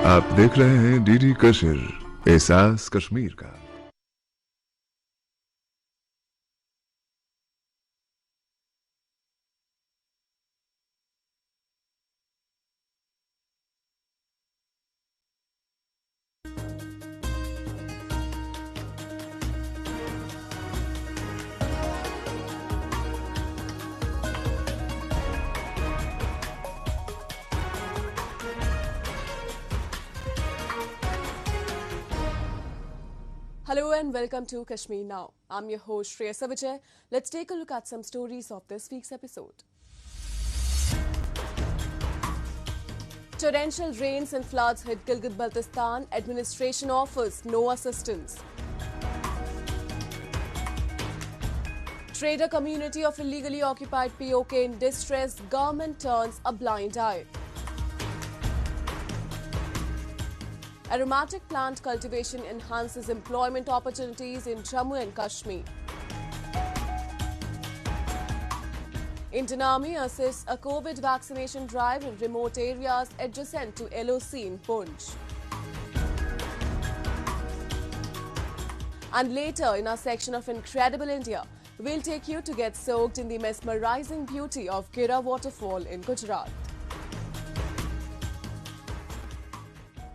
आप देख रहे हैं डीडी कश्मीर, एहसास कश्मीर का। Hello and welcome to Kashmir Now. I'm your host Shreya Savijay. Let's take a look at some stories of this week's episode. Torrential rains and floods hit Gilgit-Baltistan. Administration offers no assistance. Trader community of illegally occupied POK in distress. Government turns a blind eye. Aromatic plant cultivation enhances employment opportunities in Jammu and Kashmir. Indian Army assists a COVID vaccination drive in remote areas adjacent to LOC in Poonch. And later in our section of Incredible India, we'll take you to get soaked in the mesmerizing beauty of Gira waterfall in Gujarat.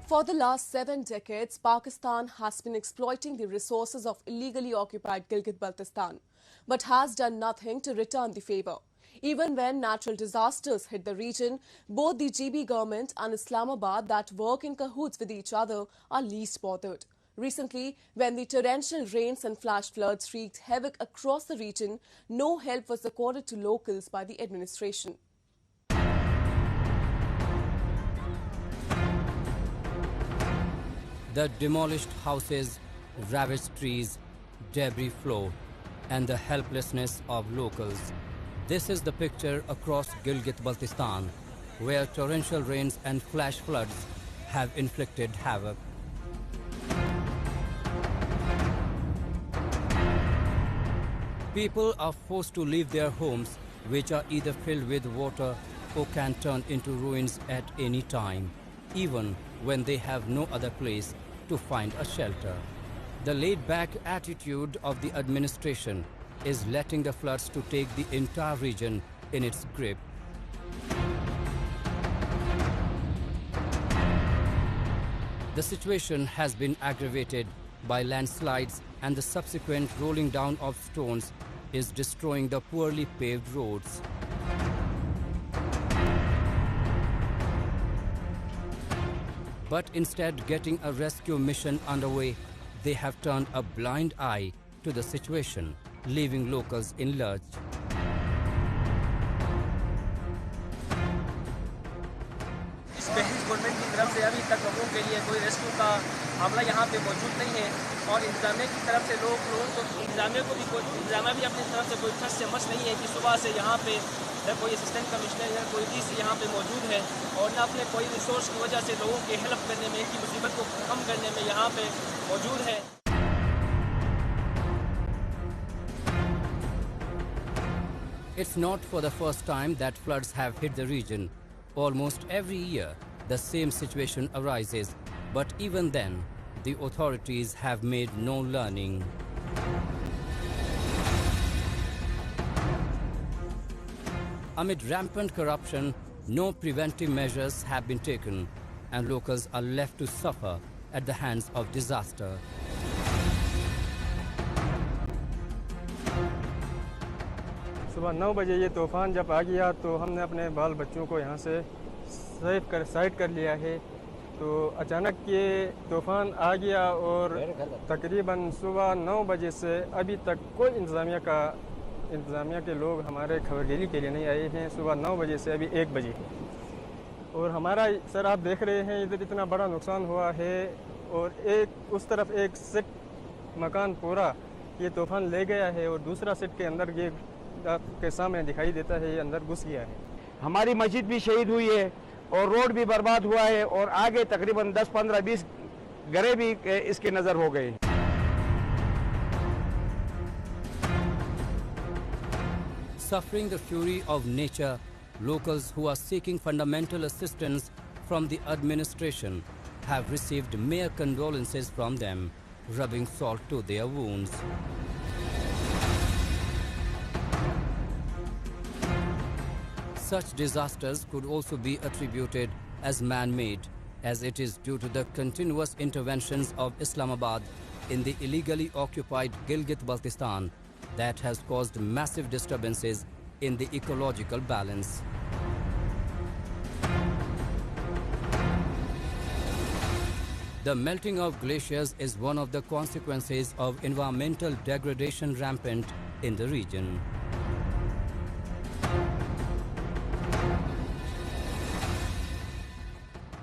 For the last 7 decades, Pakistan has been exploiting the resources of illegally occupied Gilgit-Baltistan, but has done nothing to return the favour. Even when natural disasters hit the region, both the GB government and Islamabad that work in cahoots with each other are least bothered. Recently, when the torrential rains and flash floods wreaked havoc across the region, no help was accorded to locals by the administration. The demolished houses, ravaged trees, debris flow, and the helplessness of locals. This is the picture across Gilgit-Baltistan, where torrential rains and flash floods have inflicted havoc. People are forced to leave their homes, which are either filled with water or can turn into ruins at any time, even when they have no other place to find a shelter. The laid-back attitude of the administration is letting the floods to take the entire region in its grip. The situation has been aggravated by landslides, and the subsequent rolling down of stones is destroying the poorly paved roads. But instead getting a rescue mission underway, they have turned a blind eye to the situation, leaving locals in lurch. Government की तरफ से अभी तक लोगों के लिए कोई rescue का मामला यहाँ पे मौजूद नहीं है और इंतजामिया की तरफ से लोगों को इंतजामिया भी अपनी तरफ से कोई ठस से मस नहीं है कि सुबह से यहाँ पे न कोई असिस्टेंट कमिश्नर या कोई डीसी यहाँ पे मौजूद है और न अपने कोई रिसोर्स की वजह से लोगों की हेल्प करने में, इनकी मुसीबत को कम करने में यहाँ पे मौजूद है. It's not for the first time that floods have hit the region. Almost every year, the same situation arises, but even then, the authorities have made no learning. Amid rampant corruption, no preventive measures have been taken, and locals are left to suffer at the hands of disaster. सुबह 9 बजे ये तूफ़ान जब आ गया तो हमने अपने बाल बच्चों को यहाँ से साइड कर लिया है. तो अचानक ये तूफ़ान आ गया और तकरीबन सुबह 9 बजे से अभी तक कोई इंतज़ामिया के लोग हमारे खबरगिरी के लिए नहीं आए हैं. सुबह 9 बजे से अभी 1 बजे और हमारा सर आप देख रहे हैं इधर इतना बड़ा नुकसान हुआ है और एक उस तरफ एक सेट मकान पूरा ये तूफ़ान ले गया है और दूसरा सेट के अंदर ये आपके सामने दिखाई देता है ये अंदर घुस गया है. हमारी मस्जिद भी शहीद हुई है और रोड भी बर्बाद हुआ है और आगे तकरीबन 10, 15, 20 घरें भी इसके नज़र हो गए. Suffering the fury of nature, locals who are seeking fundamental assistance from the administration have received mere condolences from them, rubbing salt to their wounds. Such disasters could also be attributed as man-made, as it is due to the continuous interventions of Islamabad in the illegally occupied Gilgit-Baltistan that has caused massive disturbances in the ecological balance. The melting of glaciers is one of the consequences of environmental degradation rampant in the region.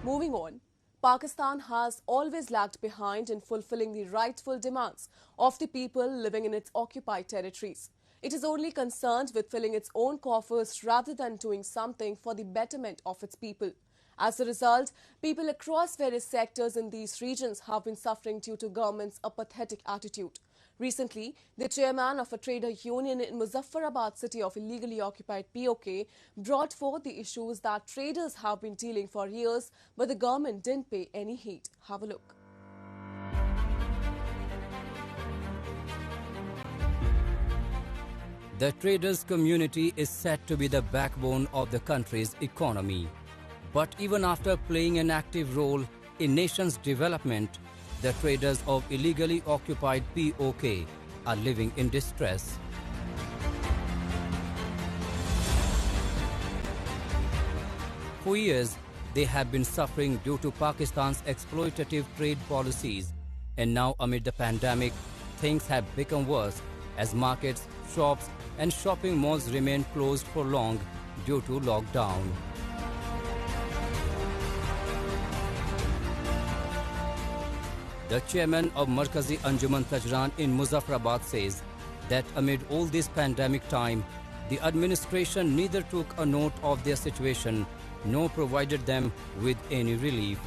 Moving on, Pakistan has always lagged behind in fulfilling the rightful demands of the people living in its occupied territories. It is only concerned with filling its own coffers rather than doing something for the betterment of its people. As a result, people across various sectors in these regions have been suffering due to government's apathetic attitude. Recently, the chairman of a trader union in Muzaffarabad city of illegally occupied POK brought forth the issues that traders have been dealing for years, but the government didn't pay any heed. Have a look. The traders community is said to be the backbone of the country's economy. But even after playing an active role in nation's development, the traders of illegally occupied POK are living in distress. For years, they have been suffering due to Pakistan's exploitative trade policies, and now amid the pandemic, things have become worse as markets, shops and shopping malls remain closed for long due to lockdown. The chairman of Markazi Anjuman Tajran in Muzaffarabad says that amid all this pandemic time, the administration neither took a note of their situation nor provided them with any relief.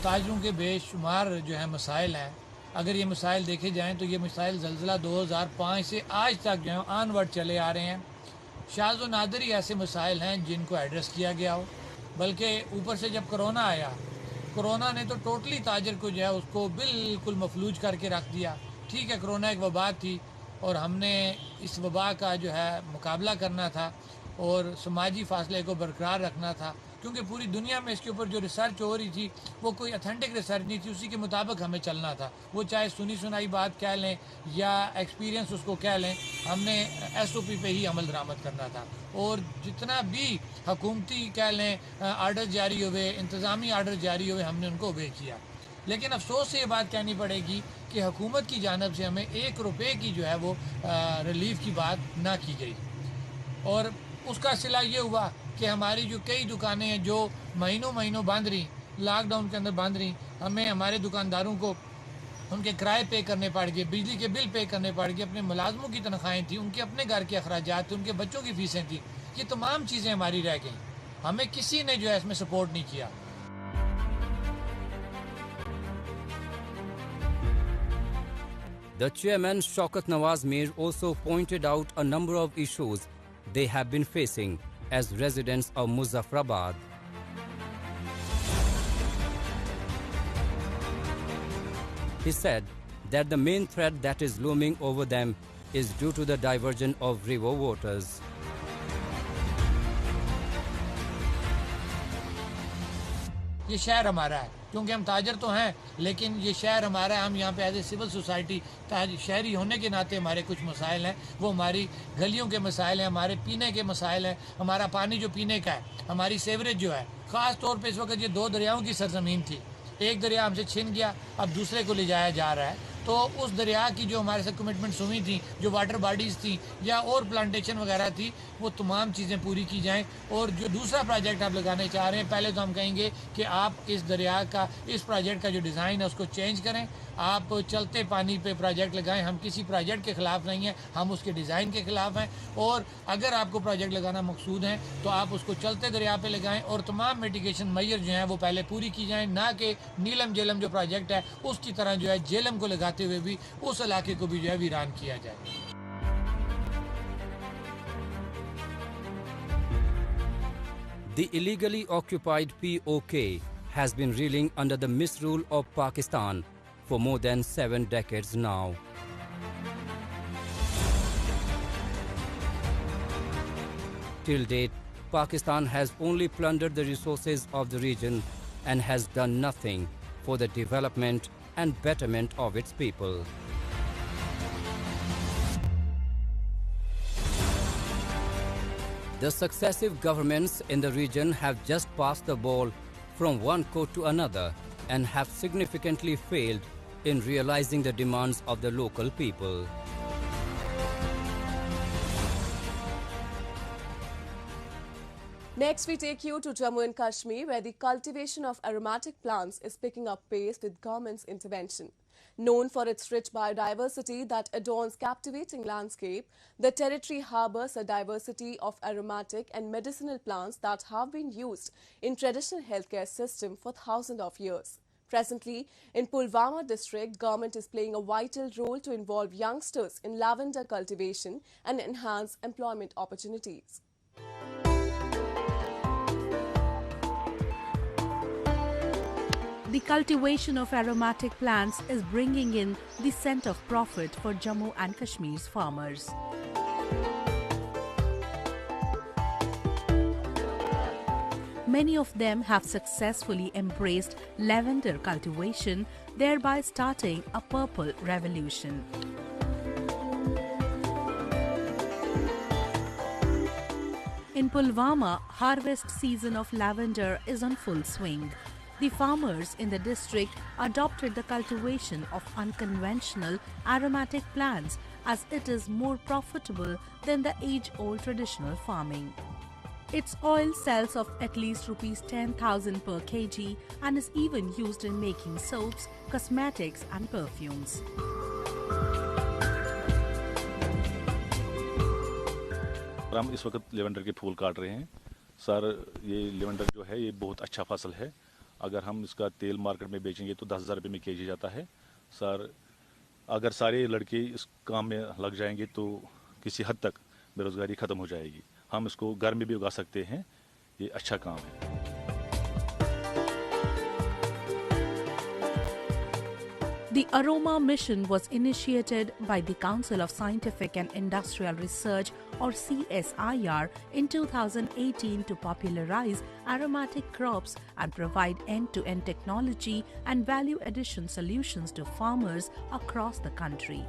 ताजरों के बेशुमार जो है मसाइल हैं, अगर ये मसाइल देखे जाएं तो ये मसाइल ज़लज़ला 2005 से आज तक जो है आनवर्ड चले आ रहे हैं। शाज़ व नादिर ही ऐसे मसाइल हैं जिनको एड्रेस किया गया हो, बल्कि ऊपर से जब कोरोना आया, कोरोना ने तो टोटली ताजर को जो है उसको बिल्कुल मफलूज करके रख दिया। ठीक है, कोरोना एक वबा थी और हमने इस वबा का जो है मुकाबला करना था और समाजी फासले को बरकरार रखना था, क्योंकि पूरी दुनिया में इसके ऊपर जो रिसर्च हो रही थी वो कोई अथेंटिक रिसर्च नहीं थी, उसी के मुताबिक हमें चलना था। वो चाहे सुनी सुनाई बात कह लें या एक्सपीरियंस उसको कह लें, हमने SOP पे ही अमल दरामद करना था। और जितना भी हुकूमती कह लें आर्डर जारी हुए, इंतज़ामी आर्डर जारी हुए, हमने उनको ओबे किया। लेकिन अफसोस से ये बात कहनी पड़ेगी कि हुकूमत की जानिब से हमें 1 रुपये की जो है वो रिलीफ की बात ना की गई, और उसका सिला ये हुआ कि हमारी जो कई दुकानें हैं जो महीनों बंद रही, लॉकडाउन के अंदर बंद रही, हमें हमारे दुकानदारों को उनके किराए पे करने पड़ गए, बिजली के बिल पे करने पड़ गए, अपने मुलाजमों की तनख्वाहें थी, उनके अपने घर के अखराजात थे, उनके बच्चों की फ़ीसें थी, ये तमाम चीज़ें हमारी रह गई। हमें किसी ने जो है इसमें सपोर्ट नहीं किया। The chairman Shaukat Nawaz Mir also pointed out a number of issues they have been facing as residents of Muzaffarabad. He said that the main threat that is looming over them is due to the diversion of river waters. ये शहर हमारा है, क्योंकि हम ताजर तो हैं, लेकिन ये शहर हमारा है। हम यहाँ पे एज ए सिविल सोसाइटी शहरी होने के नाते हमारे कुछ मसाइल हैं, वो हमारी गलियों के मसाइल हैं, हमारे पीने के मसाइल हैं, हमारा पानी जो पीने का है, हमारी सेवरेज जो है। ख़ास तौर पे इस वक्त ये 2 दरियाओं की सरजमीन थी, एक दरिया हमसे छिन गया, अब दूसरे को ले जाया जा रहा है। तो उस दरिया की जो हमारे साथ कमिटमेंट्स हुई थी, जो वाटर बॉडीज़ थी या और प्लांटेशन वगैरह थी, वो तमाम चीज़ें पूरी की जाएं। और जो दूसरा प्रोजेक्ट आप लगाने चाह रहे हैं, पहले तो हम कहेंगे कि आप इस दरिया का, इस प्रोजेक्ट का जो डिज़ाइन है उसको चेंज करें, आप चलते पानी पे प्रोजेक्ट लगाएं। हम किसी प्रोजेक्ट के ख़िलाफ़ नहीं हैं, हम उसके डिज़ाइन के ख़िलाफ़ हैं। और अगर आपको प्रोजेक्ट लगाना मकसूद है तो आप उसको चलते दरिया पे लगाएं और तमाम मिटिगेशन मेजर जो हैं वो पहले पूरी की जाएं, ना कि नीलम जेलम जो प्रोजेक्ट है उसकी तरह जो है जेलम को लगाते हुए भी उस इलाके को भी जो है वीरान किया जाए। The illegally occupied POK has been reeling under the misrule of Pakistan for more than 7 decades now. Till date, Pakistan has only plundered the resources of the region and has done nothing for the development and betterment of its people. The successive governments in the region have just passed the ball from one court to another and have significantly failed in realizing the demands of the local people. Next, we take you to Jammu and Kashmir, where the cultivation of aromatic plants is picking up pace with government's intervention. Known for its rich biodiversity that adorns captivating landscape, the territory harbors a diversity of aromatic and medicinal plants that have been used in traditional healthcare system for thousands of years. Presently, in Pulwama district, government is playing a vital role to involve youngsters in lavender cultivation and enhance employment opportunities. The cultivation of aromatic plants is bringing in the scent of profit for Jammu and Kashmir's farmers. Many of them have successfully embraced lavender cultivation, thereby starting a purple revolution. In Pulwama, harvest season of lavender is on full swing. The farmers in the district adopted the cultivation of unconventional aromatic plants as it is more profitable than the age-old traditional farming. Its oil sells of at least Rs 10,000 per kg and is even used in making soaps, cosmetics and perfumes. हम इस वक्त lavender के फूल काट रहे हैं sir. ये lavender जो है ये बहुत अच्छा फसल है। अगर हम इसका तेल मार्केट में बेचेंगे तो 10,000 रुपये में केजी जाता है सर। अगर सारे लड़के इस काम में लग जाएंगे तो किसी हद तक बेरोजगारी ख़त्म हो जाएगी। हम इसको घर में भी उगा सकते हैं, ये अच्छा काम है। The Aroma Mission was initiated by the Council of Scientific and Industrial Research or CSIR in 2018 to popularize aromatic crops and provide end-to-end technology and value addition solutions to farmers across the country.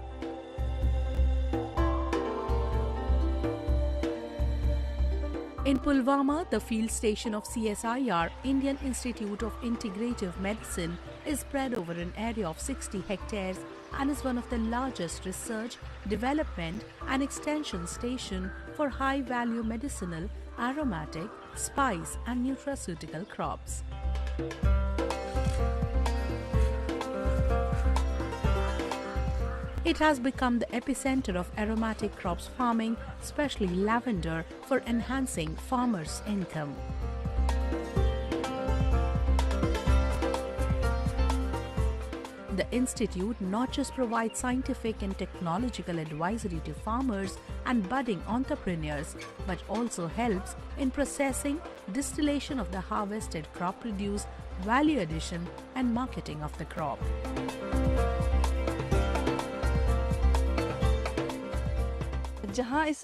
In Pulwama, the field station of CSIR, Indian Institute of Integrative Medicine, is spread over an area of 60 hectares and is one of the largest research, development and extension station for high-value medicinal, aromatic, spice and nutraceutical crops. It has become the epicenter of aromatic crops farming, especially lavender, for enhancing farmers' income. The institute not just provides scientific and technological advisory to farmers and budding entrepreneurs, but also helps in processing, distillation of the harvested crop produce, value addition and marketing of the crop. जहाँ इस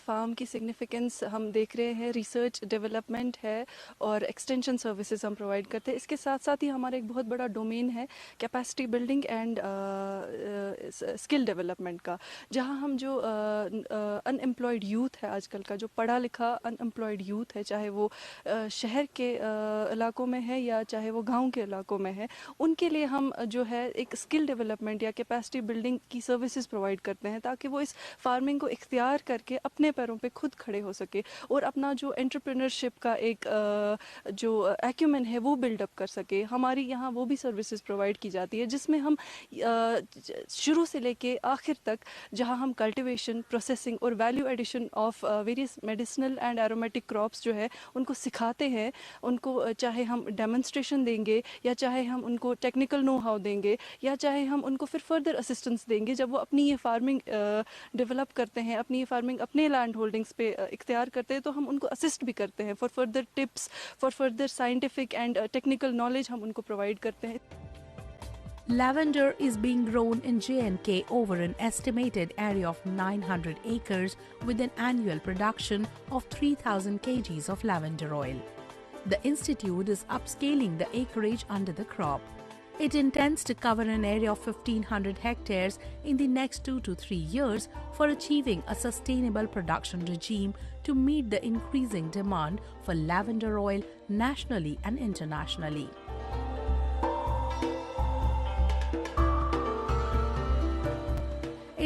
farm की significance हम देख रहे हैं, research development है और extension services हम प्रोवाइड करते हैं। इसके साथ साथ ही हमारा एक बहुत बड़ा डोमेन है capacity building and skill development का, जहाँ हम जो अनएम्प्लॉयड यूथ है आजकल का, जो पढ़ा लिखा अनएम्प्लॉयड यूथ है, चाहे वो शहर के इलाकों में है या चाहे वो गाँव के इलाकों में है, उनके लिए हम जो है एक स्किल डेवलपमेंट या कैपेसिटी बिल्डिंग की सर्विसेज प्रोवाइड करते हैं, ताकि वो इस फार्मिंग को इख्तियार करके अपने पैरों पे खुद खड़े हो सके और अपना जो एंटरप्रेन्योरशिप का एक जो एक्यूमेन है वो बिल्डअप कर सके। हमारी यहाँ वो भी सर्विसेज प्रोवाइड की जाती है, जिसमें हम शुरू से लेके आखिर तक, जहाँ हम कल्टीवेशन, प्रोसेसिंग और value addition of various medicinal and aromatic crops जो है उनको सिखाते हैं। उनको चाहे हम डेमोन्स्ट्रेशन देंगे या चाहे हम उनको टेक्निकल नो हाउ देंगे या चाहे हम उनको फिर फर्दर असिस्टेंस देंगे जब वो अपनी ये फार्मिंग डेवलप करते हैं हैं, अपनी फार्मिंग अपने लैंड होल्डिंग्स पे इख्तियार करते हैं, तो हम उनको असिस्ट भी करते हैं for further tips, for further scientific and technical knowledge हम उनको प्रोवाइड करते हैं। Lavender is being grown in J&K over an estimated area of 900 acres with an annual production of 3,000 kgs of lavender oil. The institute is upscaling the acreage under the crop. It intends to cover an area of 1,500 hectares in the next 2 to 3 years for achieving a sustainable production regime to meet the increasing demand for lavender oil nationally and internationally.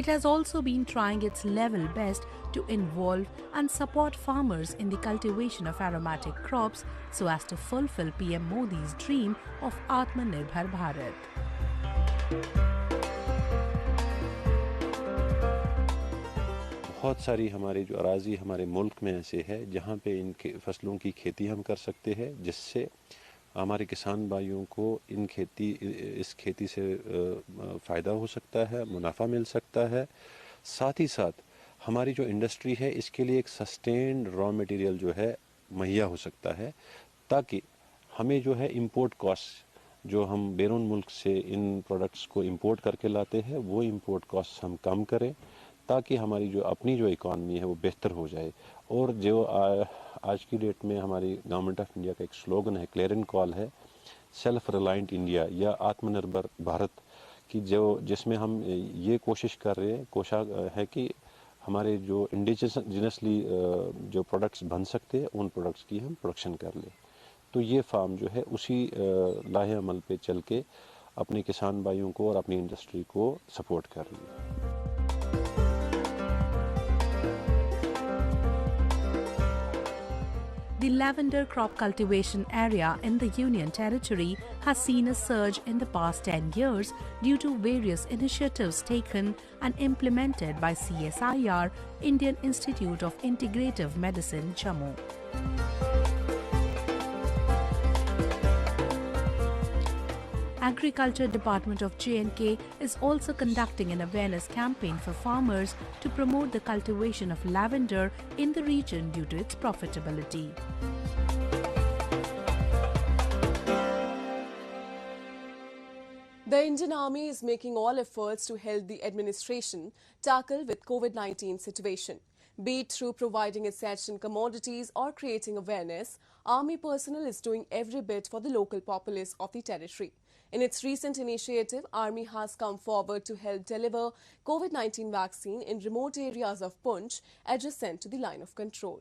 It has also been trying its level best to involve and support farmers in the cultivation of aromatic crops so as to fulfill PM Modi's dream of Atmanirbhar Bharat. बहुत सारी हमारी जो अराज़ी हमारे मुल्क में ऐसे है जहाँ पे इन फसलों की खेती हम कर सकते हैं, जिससे हमारे किसान भाइयों को इस खेती से फ़ायदा हो सकता है, मुनाफा मिल सकता है। साथ ही साथ हमारी जो इंडस्ट्री है इसके लिए एक सस्टेन्ड रॉ मटेरियल जो है मुहैया हो सकता है, ताकि हमें जो है इंपोर्ट कॉस्ट जो हम बैरून मुल्क से इन प्रोडक्ट्स को इंपोर्ट करके लाते हैं वो इंपोर्ट कॉस्ट हम कम करें, ताकि हमारी जो अपनी जो इकॉनमी है वो बेहतर हो जाए। और जो आज की डेट में हमारी गवर्नमेंट ऑफ इंडिया का एक स्लोगन है, क्लेरियन कॉल है, सेल्फ रिलायंट इंडिया या आत्मनिर्भर भारत की, जिसमें हम ये कोशिश कर रहे हैं है कि हमारे जो इंडिजिनसली जो प्रोडक्ट्स बन सकते हैं उन प्रोडक्ट्स की हम प्रोडक्शन कर लें। तो ये फार्म जो है उसी लाहे अमल पे चल के अपने किसान भाइयों को और अपनी इंडस्ट्री को सपोर्ट कर रही है। The lavender crop cultivation area in the Union Territory has seen a surge in the past 10 years due to various initiatives taken and implemented by CSIR, Indian Institute of Integrative Medicine, Jammu. Agriculture Department of J&K is also conducting an awareness campaign for farmers to promote the cultivation of lavender in the region due to its profitability. The Indian Army is making all efforts to help the administration tackle with COVID-19 situation. Be it through providing essential commodities or creating awareness, Army personnel is doing every bit for the local populace of the territory. In its recent initiative, Army has come forward to help deliver COVID-19 vaccine in remote areas of Poonch adjacent to the line of control.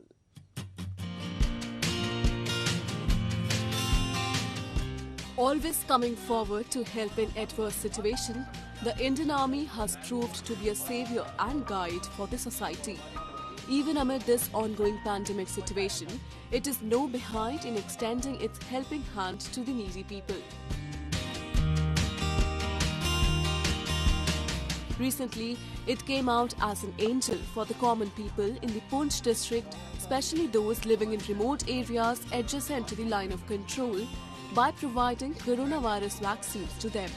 Always coming forward to help in adverse situation, the Indian Army has proved to be a savior and guide for the society. Even amid this ongoing pandemic situation, it is no behind in extending its helping hand to the needy people. Recently, it came out as an angel for the common people in the Poonch district, especially those living in remote areas adjacent to the line of control, by providing coronavirus vaccines to them.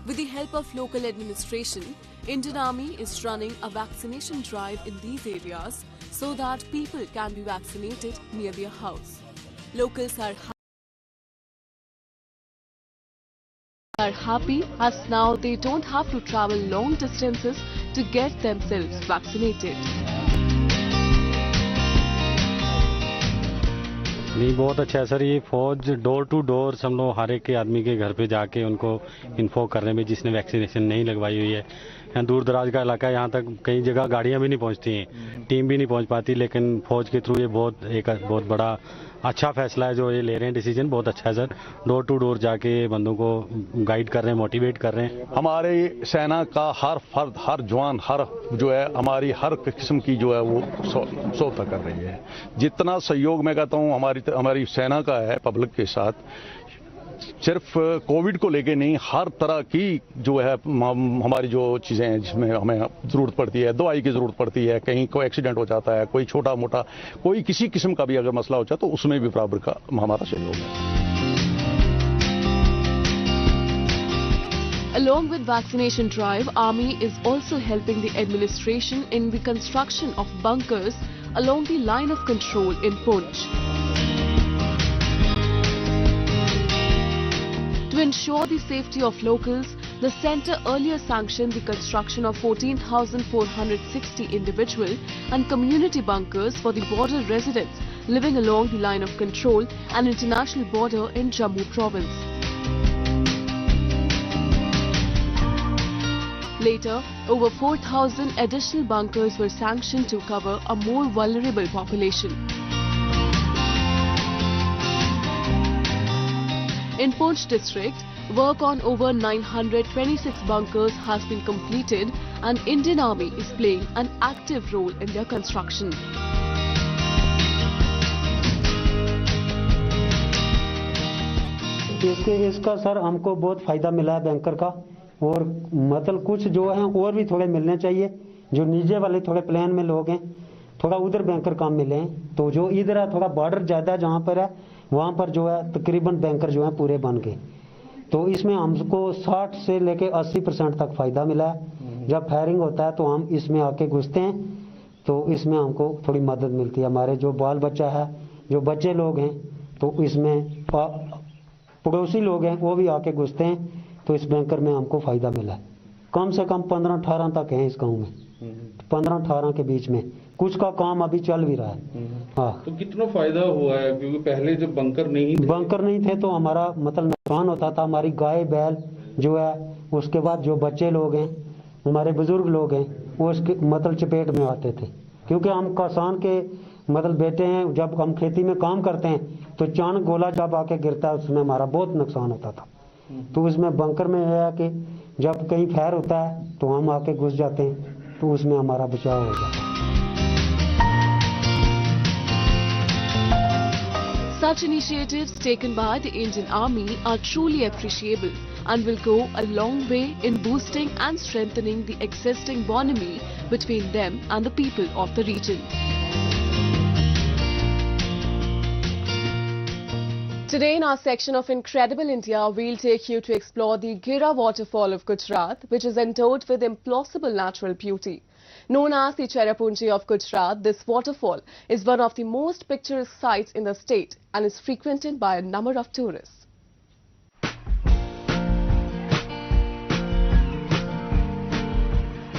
With the help of local administration, Indian Army is running a vaccination drive in these areas so that people can be vaccinated near their house. Locals are happy as now they don't have to travel long distances to get themselves vaccinated. नहीं, बहुत अच्छा है sir. ये फौज door to door हम लोग हर एक के आदमी के घर पे जाके उनको इन्फॉर्म करने में, जिसने वैक्सीनेशन नहीं लगवाई हुई है। यहाँ दूर दराज का इलाका है, यहाँ तक कई जगह गाड़ियाँ भी नहीं पहुँचती हैं, टीम भी नहीं पहुँच पाती, लेकिन फौज के थ्रू ये बहुत बड़ा अच्छा फैसला है जो ये ले रहे हैं, डिसीजन बहुत अच्छा है सर। डोर टू डोर जाके बंदों को गाइड कर रहे हैं, मोटिवेट कर रहे हैं। हमारे सेना का हर फर्द, हर जवान, हर जो है हमारी हर किस्म की जो है वो सौता कर रही है। जितना सहयोग मैं कहता हूँ हमारी सेना का है पब्लिक के साथ, सिर्फ कोविड को लेके नहीं, हर तरह की जो है हमारी जो चीज़ें हैं जिसमें हमें ज़रूरत पड़ती है, दवाई की ज़रूरत पड़ती है, कहीं कोई एक्सीडेंट हो जाता है, कोई छोटा मोटा कोई किसी किस्म का भी अगर मसला हो जाए तो उसमें भी बराबर का हमारा सहयोग है। Along with vaccination drive, Army is also helping the administration in the construction of bunkers along the line of control in Poonch. To ensure the safety of locals, the centre earlier sanctioned the construction of 14,460 individual and community bunkers for the border residents living along the line of control and international border in Jammu province. Later, over 4,000 additional bunkers were sanctioned to cover a more vulnerable population. In Poonch district, work on over 926 bunkers has been completed and Indian Army is playing an active role in their construction. इसका sir हमको बहुत फायदा मिला है banker का और मतलब कुछ जो है और भी थोड़े मिलने चाहिए जो नीचे वाले थोड़े प्लान में लोग हैं थोड़ा उधर बैंकर काम मिले हैं तो जो इधर है थोड़ा बॉर्डर ज़्यादा जहाँ पर है वहाँ पर जो है तकरीबन बैंकर जो है पूरे बन गए तो इसमें हमको 60 से लेके 80% तक फायदा मिला है। जब फायरिंग होता है तो हम इसमें आके घुसते हैं तो इसमें हमको थोड़ी मदद मिलती है। हमारे जो बाल बच्चा है जो बच्चे लोग हैं तो इसमें पड़ोसी लोग हैं वो भी आके घुसते हैं तो इस बैंकर में हमको फायदा मिला है। कम से कम 15-18 तक हैं इस गांव में 15-18 के बीच में कुछ का काम अभी चल भी रहा है। हाँ तो कितना फायदा हुआ है क्योंकि पहले जब बंकर नहीं थे तो हमारा मतलब नुकसान होता था। हमारी गाय बैल जो है उसके बाद जो बच्चे लोग हैं हमारे बुजुर्ग लोग हैं वो इसके मतलब चपेट में आते थे क्योंकि हम किसान के मतलब बेटे हैं। जब हम खेती में काम करते हैं तो अचानक गोला जब आके गिरता है उसमें हमारा बहुत नुकसान होता था। तो इसमें बंकर में यह है कि जब कहीं फायर होता है तो हम आके घुस जाते हैं तो उसमें हमारा बचाव हो जाता है। Such initiatives taken by the Indian Army are truly appreciable and will go a long way in boosting and strengthening the existing bonhomie between them and the people of the region. Today in our section of Incredible India, we'll take you to explore the Gira waterfall of Gujarat, which is endowed with implausible natural beauty. Known as the Cherrapunji of Gujarat, this waterfall is one of the most picturesque sites in the state and is frequented by a number of tourists.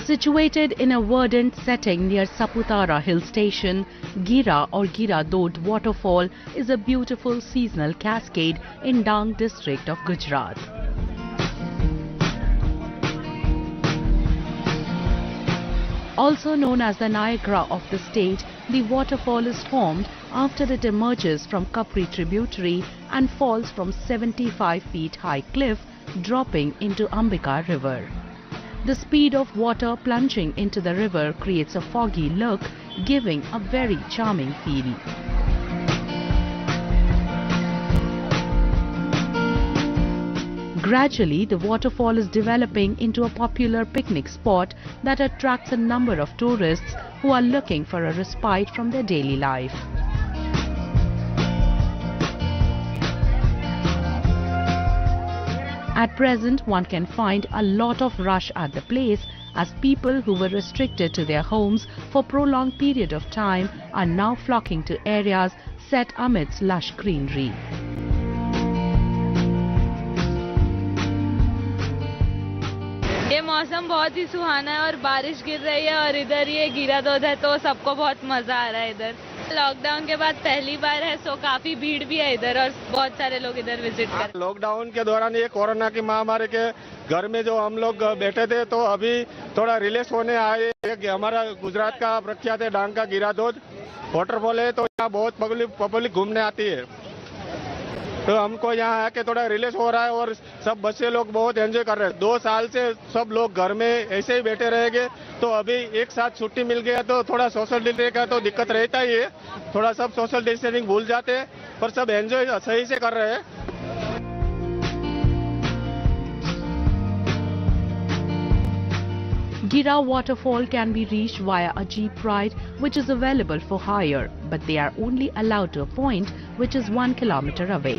Situated in a verdant setting near Saputara hill station, Gira or Gira Dod waterfall is a beautiful seasonal cascade in Dang district of Gujarat. Also known as the Niagara of the state, the waterfall is formed after it emerges from Kapri tributary and falls from 75 feet high cliff, dropping into Ambika river. The speed of water plunging into the river creates a foggy look, giving a very charming feel. Gradually, the waterfall is developing into a popular picnic spot that attracts a number of tourists who are looking for a respite from their daily life. At present, one can find a lot of rush at the place as people who were restricted to their homes for a prolonged period of time are now flocking to areas set amidst lush greenery. ये मौसम बहुत ही सुहाना है और बारिश गिर रही है और इधर ये गिरा दूध है तो सबको बहुत मजा आ रहा है। इधर लॉकडाउन के बाद पहली बार है सो काफी भीड़ भी है इधर और बहुत सारे लोग इधर विजिट कर रहे हैं। लॉकडाउन के दौरान ये कोरोना की महामारी के घर में जो हम लोग बैठे थे तो अभी थोड़ा रिलैक्स होने आए। हमारा गुजरात का प्रख्यात है डांग का गिरा दूध वाटरफॉल है तो यहाँ बहुत पब्लिक घूमने आती है तो हमको यहाँ आके थोड़ा रिलैक्स हो रहा है और सब बच्चे लोग बहुत एंजॉय कर रहे हैं। 2 साल से सब लोग घर में ऐसे ही बैठे रहेंगे तो अभी एक साथ छुट्टी मिल गया तो थोड़ा सोशल डिस्टेंसिंग का तो दिक्कत रहता ही है। थोड़ा सब सोशल डिस्टेंसिंग भूल जाते हैं पर सब एंजॉय सही से कर रहे हैं। Gira waterfall can be reached via a jeep ride which is available for hire, but they are only allowed to a point which is 1 kilometer away.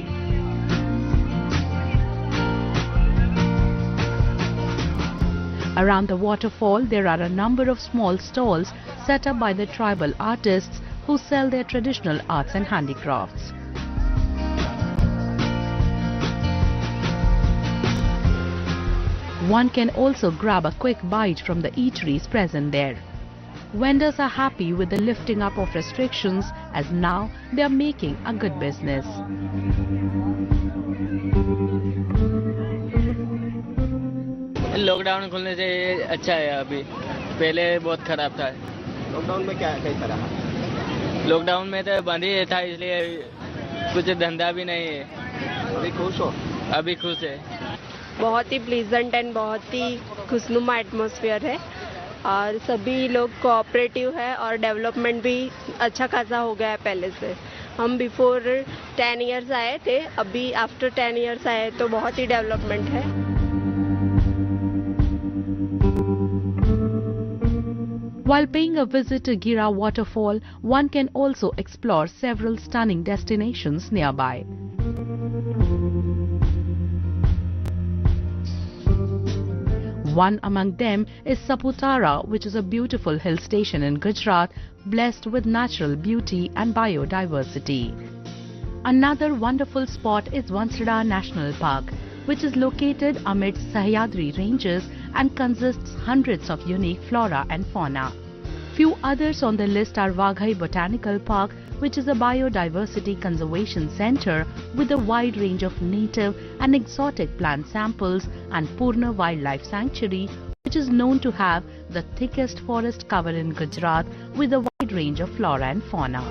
Around the waterfall, there are a number of small stalls set up by the tribal artists who sell their traditional arts and handicrafts. One can also grab a quick bite from the eateries present there. Vendors are happy with the lifting up of restrictions, as now they are making a good business. Lockdown खुलने से अच्छा है अभी, पहले बहुत खराब था। Lockdown में क्या कैसा रहा? लॉकडाउन में तो बंद ही था, इसलिए कुछ धंधा भी नहीं है। अभी खुश हो? अभी खुश है। बहुत ही प्लीजेंट एंड बहुत ही खुशनुमा एटमॉस्फेयर है और सभी लोग कोऑपरेटिव है और डेवलपमेंट भी अच्छा खासा हो गया है पहले से। हम बिफोर 10 इयर्स आए थे, अभी आफ्टर 10 इयर्स आए तो बहुत ही डेवलपमेंट है। While paying a visit to Gira waterfall, one can also explore several stunning destinations nearby. One among them is Saputara, which is a beautiful hill station in Gujarat, blessed with natural beauty and biodiversity. Another wonderful spot is Vansada National Park, which is located amidst Sahyadri ranges and consists hundreds of unique flora and fauna. Few others on the list are Vaghai Botanical Park, which is a biodiversity conservation center with a wide range of native and exotic plant samples, and Purna Wildlife Sanctuary, which is known to have the thickest forest cover in Gujarat with a wide range of flora and fauna.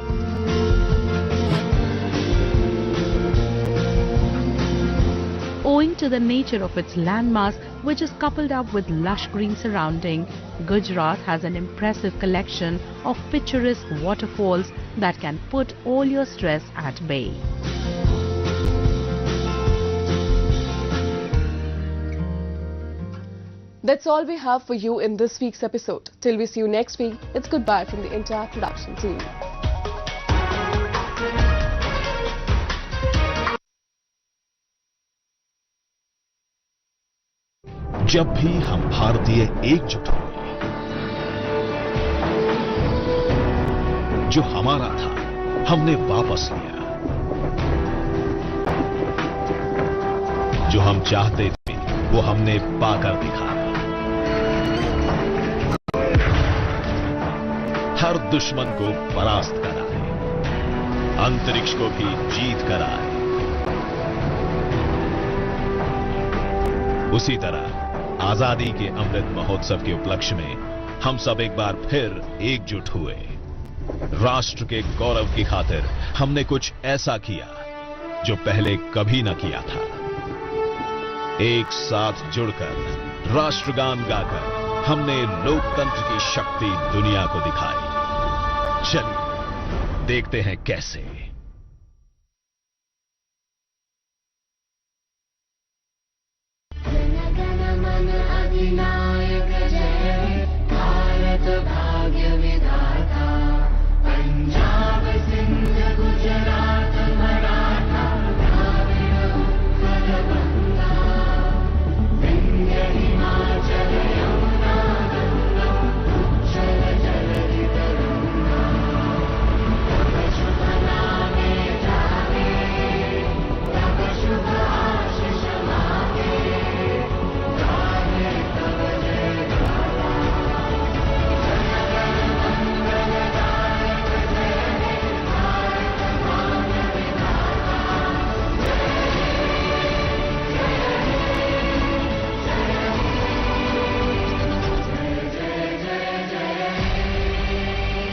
Owing to the nature of its landmass, which is coupled up with lush green surrounding, Gujarat has an impressive collection of picturesque waterfalls that can put all your stress at bay. That's all we have for you in this week's episode. Till we see you next week, it's goodbye from the entire production team. जब भी हम भारतीय एकजुट हुए, जो हमारा था हमने वापस लिया, जो हम चाहते थे वो हमने पाकर दिखाया। हर दुश्मन को परास्त कराए, अंतरिक्ष को भी जीत कर आए। उसी तरह आजादी के अमृत महोत्सव के उपलक्ष्य में हम सब एक बार फिर एकजुट हुए। राष्ट्र के गौरव की खातिर हमने कुछ ऐसा किया जो पहले कभी न किया था। एक साथ जुड़कर राष्ट्रगान गाकर हमने लोकतंत्र की शक्ति दुनिया को दिखाई। चलिए देखते हैं कैसे। Adinam